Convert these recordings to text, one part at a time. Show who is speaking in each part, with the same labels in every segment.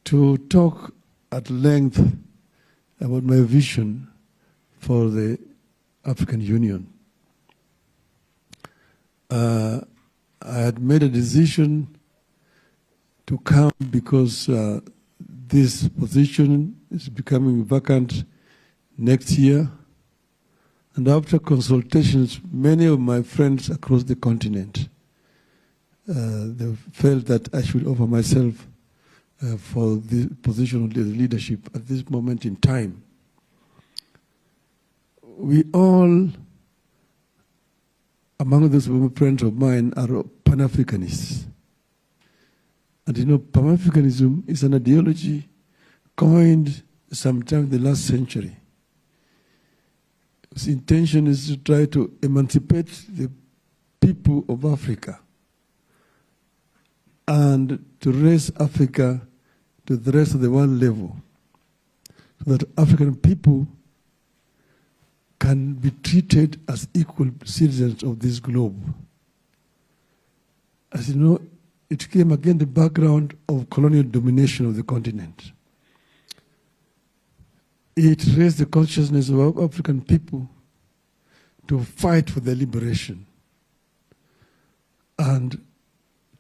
Speaker 1: to talk at length about my vision for the African Union. I had made a decision to come because this position is becoming vacant next year. And after consultations, many of my friends across the continent, they felt that I should offer myself for the position of the leadership at this moment in time. We all, among those friends of mine, are Pan-Africanists. And you know, Pan-Africanism is an ideology coined sometime in the last century. Its intention is to try to emancipate the people of Africa and to raise Africa to the rest of the world level, so that African people can be treated as equal citizens of this globe. As you know, it came against the background of colonial domination of the continent. It raised the consciousness of African people to fight for their liberation. And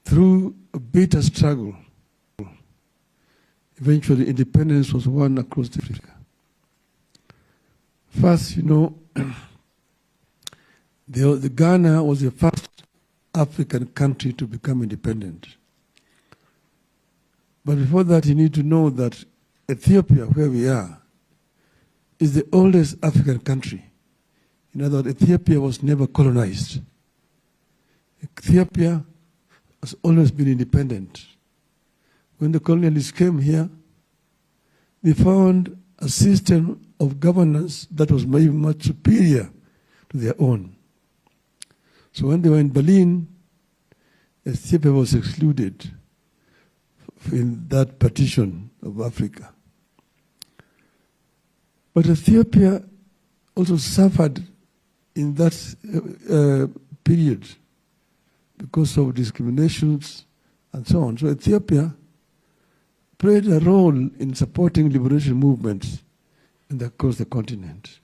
Speaker 1: through a bitter struggle, eventually independence was won across Africa. First, you know, the Ghana was the first African country to become independent. But before that, you need to know that Ethiopia, where we are, is the oldest African country. In other words, Ethiopia was never colonized. Ethiopia has always been independent. When the colonialists came here, they found a system of governance that was much superior to their own. So when they were in Berlin, Ethiopia was excluded in that partition of Africa. But Ethiopia also suffered in that period because of discriminations and so on. So Ethiopia played a role in supporting liberation movements across the continent.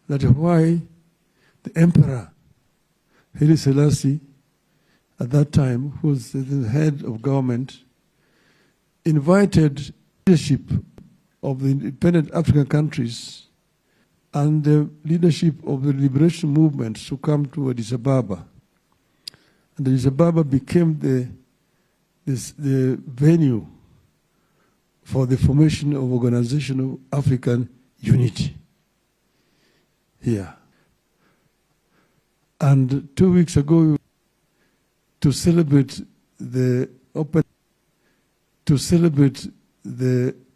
Speaker 1: That is why the Emperor Haile Selassie, at that time, who was the head of government, invited leadership of the independent African countries and the leadership of the liberation movements to come to Addis Ababa. And Addis Ababa became the venue for the formation of Organization of African Unity here. And 2 weeks ago, to celebrate the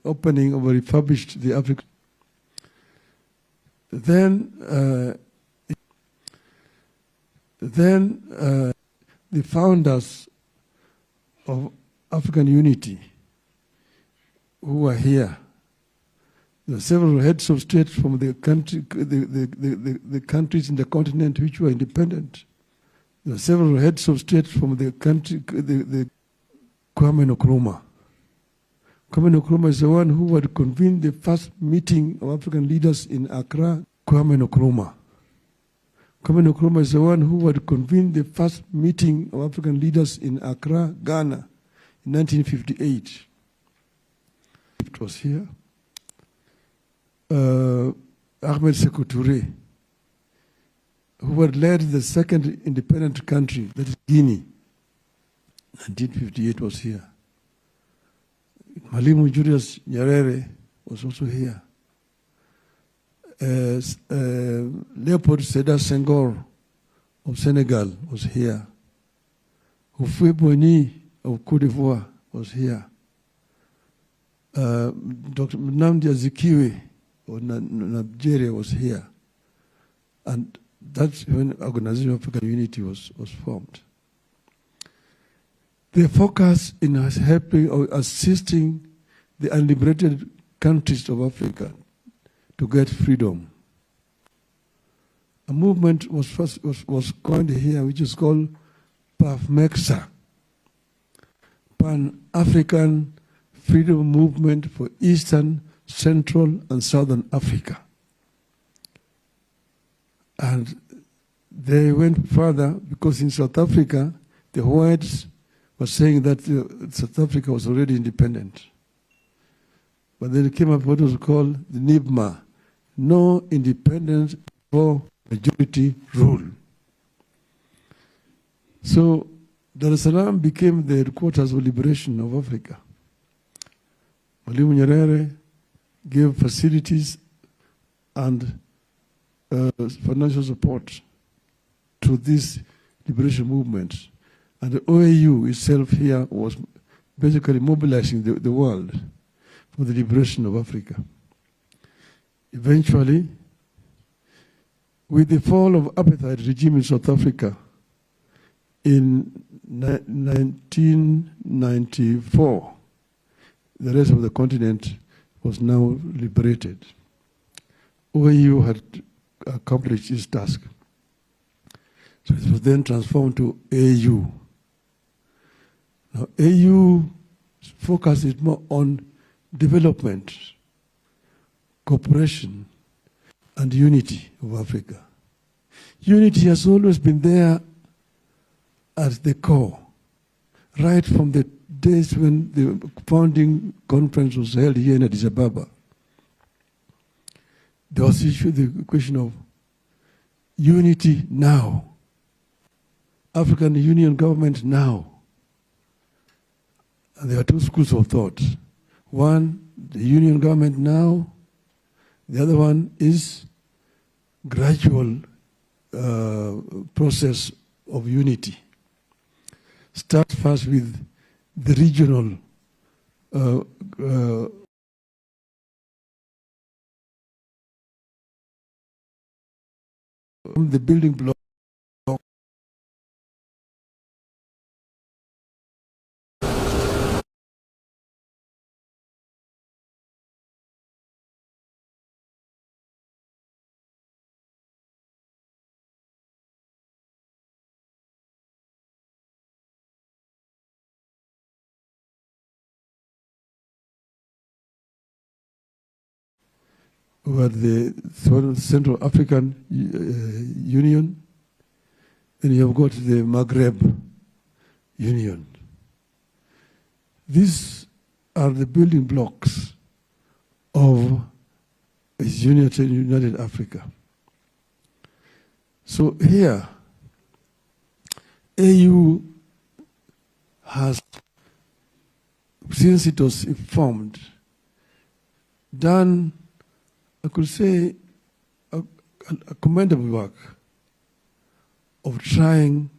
Speaker 1: opening of a refurbished the African. Then the founders of African Unity who were here. There are several heads of state from the country, the countries in the continent which were independent. There are several heads of state from the country, the Kwame Nkrumah. Kwame Nkrumah is the one who had convened the first meeting of African leaders in Accra. Kwame Nkrumah. Kwame Nkrumah is the one who had convened the first meeting of African leaders in Accra, Ghana, in 1958. It was here. Ahmed Sekou Touré, who had led the second independent country, that is Guinea, 1958, was here. Mwalimu Julius Nyerere was also here. Leopold Sédar Senghor of Senegal was here. Houphouët-Boigny of Cote d'Ivoire was here. Dr. Nnamdi Azikiwe of Nigeria was here. And that's when Organization of African Unity was formed. They focus in helping or assisting the unliberated countries of Africa to get freedom. A movement was coined here which is called PAFMEXA. Pan-African freedom movement for Eastern, Central, and Southern Africa. And they went further because in South Africa, the whites were saying that South Africa was already independent. But then it came up what was called the NIBMA, no independence or majority rule. So Dar es Salaam became the headquarters of liberation of Africa. Mwalimu Nyerere gave facilities and financial support to this liberation movement. And the OAU itself here was basically mobilizing the world for the liberation of Africa. Eventually, with the fall of apartheid regime in South Africa in 1994, the rest of the continent was now liberated. OAU had accomplished its task. So it was then transformed to AU. Now, AU focus is more on development, cooperation, and unity of Africa. Unity has always been there at the core, right from the days when the founding conference was held here in Addis Ababa. There was the question of unity now, African Union government now. And there are two schools of thought. One, the union government now. The other one is gradual process of unity. Start first with the regional the building block. Were the Central African Union, and you have got the Maghreb Union. These are the building blocks of a united Africa. So here, AU has, since it was formed, done, I could say, a commendable work of trying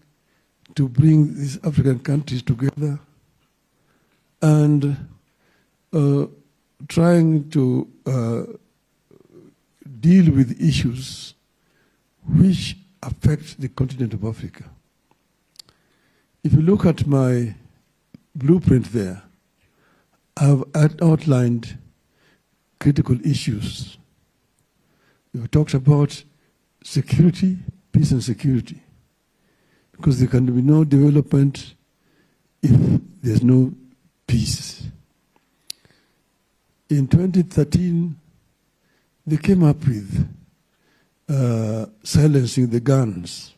Speaker 1: to bring these African countries together and trying to deal with issues which affect the continent of Africa. If you look at my blueprint there, I've outlined critical issues. We talked about security, peace and security, because there can be no development if there's no peace. In 2013, they came up with silencing the guns.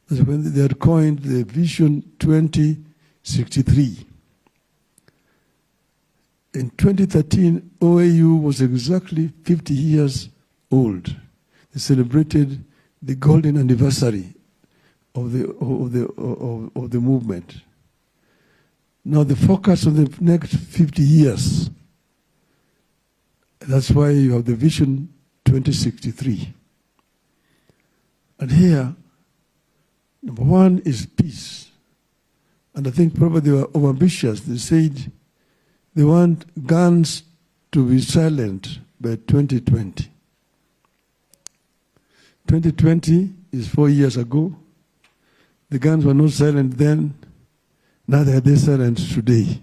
Speaker 1: That's when they had coined the Vision 2063. In 2013, OAU was exactly 50 years old. They celebrated the golden anniversary of the movement. Now the focus on the next 50 years, that's why you have the Vision 2063. And here, number one is peace. And I think probably they were overambitious. They said they want guns to be silent by 2020. 2020 is 4 years ago. The guns were not silent then, neither are they silent today.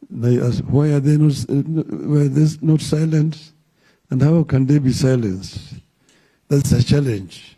Speaker 1: Why are they not silent? And how can they be silenced? That's a challenge.